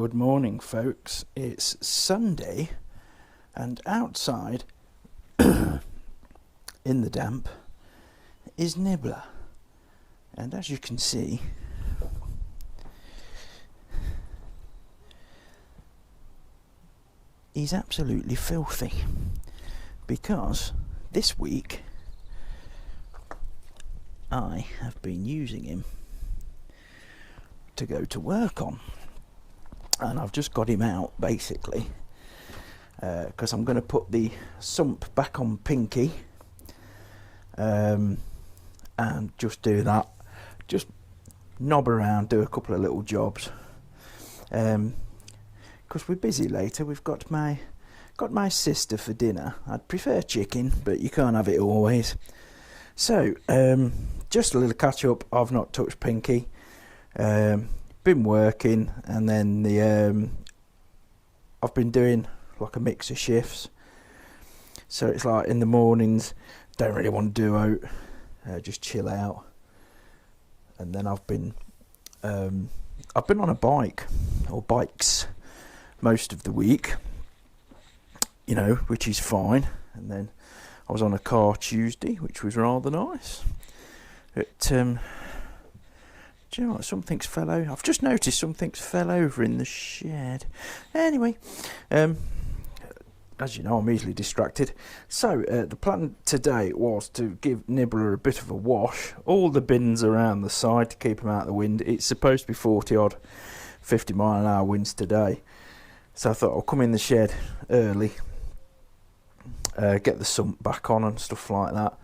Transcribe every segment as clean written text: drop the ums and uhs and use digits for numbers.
Good morning, folks. It's Sunday, and outside, in the damp, is Nibbler. And as you can see, he's absolutely filthy, because this week I have been using him to go to work on. And I've just got him out, basically, because I'm going to put the sump back on Pinky, and just do that. Just knob around, do a couple of little jobs. Because we're busy later. We've got my sister for dinner. I'd prefer chicken, but you can't have it always. So, just a little catch up. I've not touched Pinky. Been working, and then I've been doing like a mix of shifts, so it's like in the mornings don't really want to do out, just chill out, and then I've been on a bike or bikes most of the week, which is fine. And then I was on a car Tuesday, which was rather nice. Do you know what? Something's fell over. I've just noticed something's fell over in the shed. Anyway, as you know, I'm easily distracted. So, the plan today was to give Nibbler a bit of a wash. All the bins around the side to keep him out of the wind. It's supposed to be 40-odd, 50-mile-an-hour winds today. So I thought I'll come in the shed early, get the sump back on and stuff like that.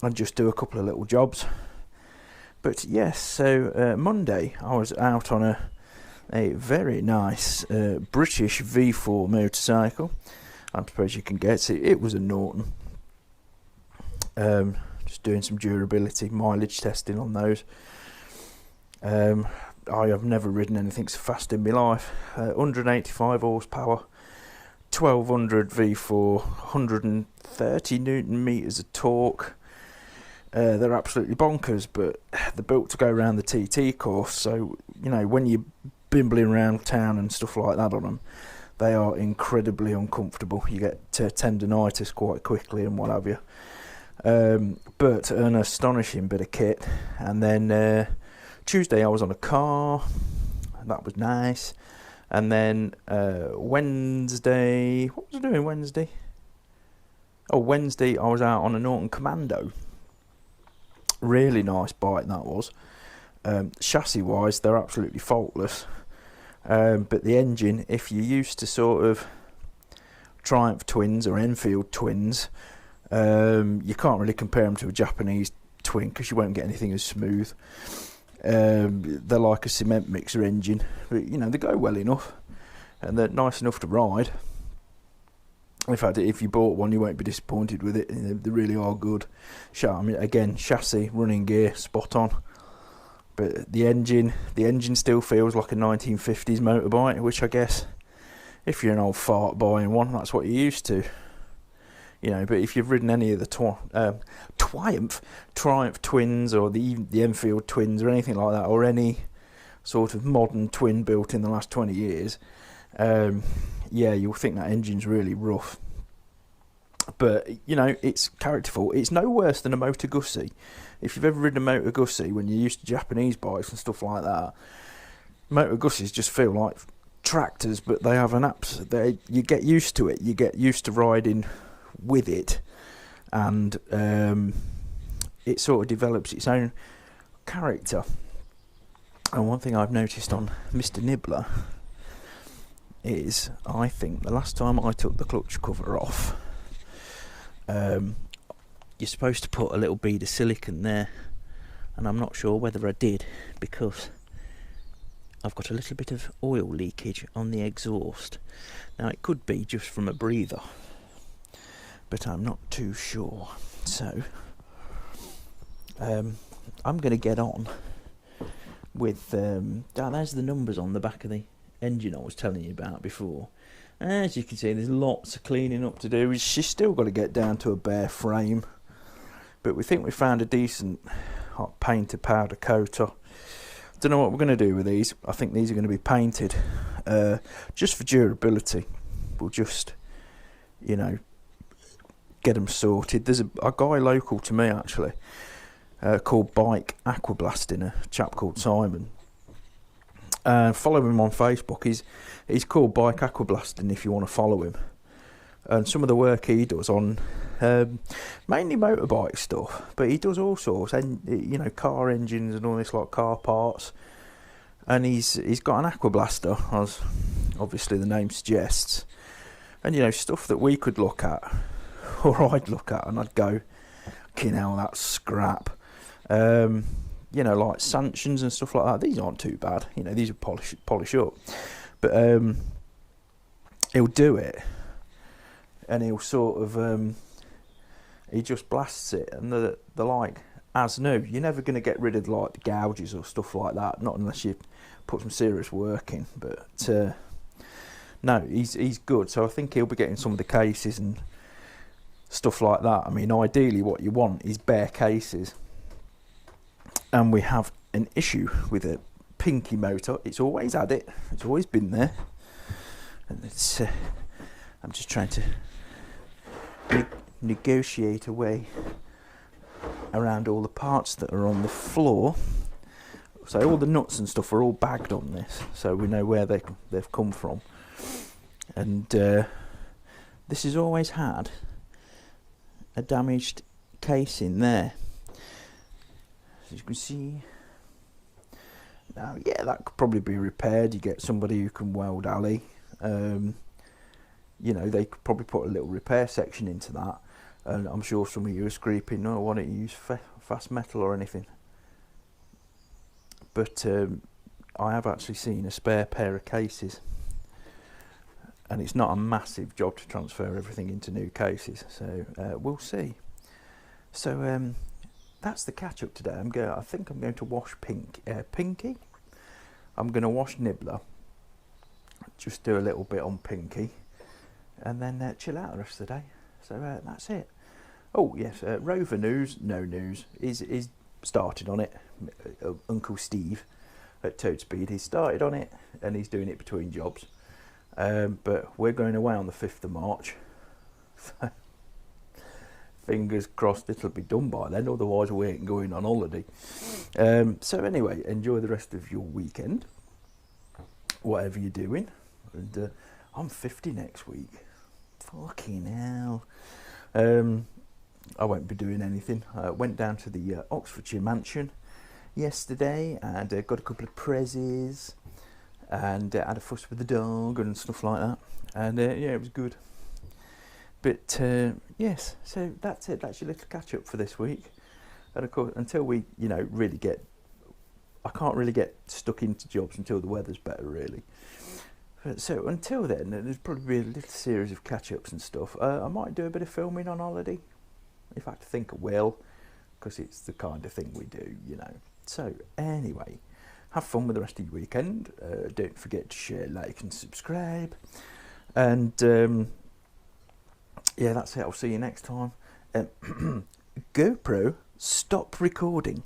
And just do a couple of little jobs. But yes, so Monday I was out on a very nice British V4 motorcycle. I suppose you can get it. It was a Norton. Just doing some durability, mileage testing on those. I have never ridden anything so fast in my life. 185 horsepower, 1200 V4, 130 Newton meters of torque. They're absolutely bonkers, but they're built to go around the TT course, so when you're bimbling around town and stuff like that on them, they are incredibly uncomfortable. You get tendinitis quite quickly and what have you, but an astonishing bit of kit. And then Tuesday I was on a car, and that was nice. And then Wednesday, what was I doing Wednesday? Wednesday I was out on a Norton Commando. Really nice bike that was. Chassis wise, they're absolutely faultless, but the engine, if you're used to sort of Triumph twins or Enfield twins, you can't really compare them to a Japanese twin, because you won't get anything as smooth. They're like a cement mixer engine, but they go well enough, and they're nice enough to ride. In fact, if you bought one, you won't be disappointed with it. They really are good. Again, chassis, running gear, spot on. But the engine still feels like a 1950s motorbike, which I guess, if you're an old fart buying one, that's what you're used to. But if you've ridden any of the Triumph twins, or the Enfield twins, or anything like that, or any sort of modern twin built in the last 20 years, you'll think that engine's really rough. But, it's characterful. It's no worse than a Motor Guzzi. If you've ever ridden a Motor Guzzi when you're used to Japanese bikes and stuff like that, Motor Guzzis just feel like tractors, but they have you get used to it. You get used to riding with it, and it sort of develops its own character. And one thing I've noticed on Mr. Nibbler is, I think the last time I took the clutch cover off, you're supposed to put a little bead of silicone there, and I'm not sure whether I did, because I've got a little bit of oil leakage on the exhaust. Now, it could be just from a breather, but I'm not too sure. So I'm going to get on with there's the numbers on the back of the engine I was telling you about before. As you can see, there's lots of cleaning up to do. She's still got to get down to a bare frame, but we think we found a decent hot painter powder coater. don't know what we're going to do with these. I think these are going to be painted, just for durability. We'll just, you know, get them sorted. There's a guy local to me actually, called Bike Aquablasting, a chap called Simon. Follow him on Facebook. He's called Bike Aquablasting if you want to follow him. And some of the work he does on mainly motorbike stuff, but he does all sorts, and you know, car engines and all this, like car parts. And he's got an aquablaster, as obviously the name suggests, and you know, stuff that we could look at, or I'd look at, and I'd go, "Fucking hell, that's scrap." You know, like sanctions and stuff like that. These aren't too bad. You know, these are polish up, but he'll do it, and he'll sort of he just blasts it, and they're like as new. You're never going to get rid of like the gouges or stuff like that, not unless you put some serious work in. But no, he's good. So I think he'll be getting some of the cases and stuff like that. I mean, ideally what you want is bare cases. And we have an issue with a Pinky motor. It's always had it. It's always been there. And it's I'm just trying to negotiate a way around all the parts that are on the floor. So all the nuts and stuff are all bagged on this, so we know where they've come from. And this has always had a damaged casing there, as you can see. Now, yeah, that could probably be repaired. You get somebody who can weld alley. You know, they could probably put a little repair section into that. And I'm sure some of you are screaming, "No, why don't you use fast metal or anything?" But I have actually seen a spare pair of cases, and it's not a massive job to transfer everything into new cases. So we'll see. So that's the catch up today. I think I'm going to wash Pinky. I'm going to wash Nibbler. Just do a little bit on Pinky, and then chill out the rest of the day. So that's it. Oh yes, Rover news. No news. Is started on it. Uncle Steve at Toad Speed. He started on it, and he's doing it between jobs. But we're going away on the 5th of March. Fingers crossed it'll be done by then, otherwise we ain't going on holiday. So anyway, enjoy the rest of your weekend, whatever you're doing. And I'm 50 next week. Fucking hell. I won't be doing anything. I went down to the Oxfordshire mansion yesterday and got a couple of prezzies and had a fuss with the dog and stuff like that. And yeah, it was good. But yes, so that's it. That's your little catch up for this week. And of course, until we, you know, really get, I can't really get stuck into jobs until the weather's better, really. So until then, there's probably be a little series of catch ups and stuff. I might do a bit of filming on holiday. In fact, I think I will, because it's the kind of thing we do, you know. So anyway, have fun with the rest of your weekend. Don't forget to share, like, and subscribe. And yeah, that's it. I'll see you next time. GoPro, stop recording.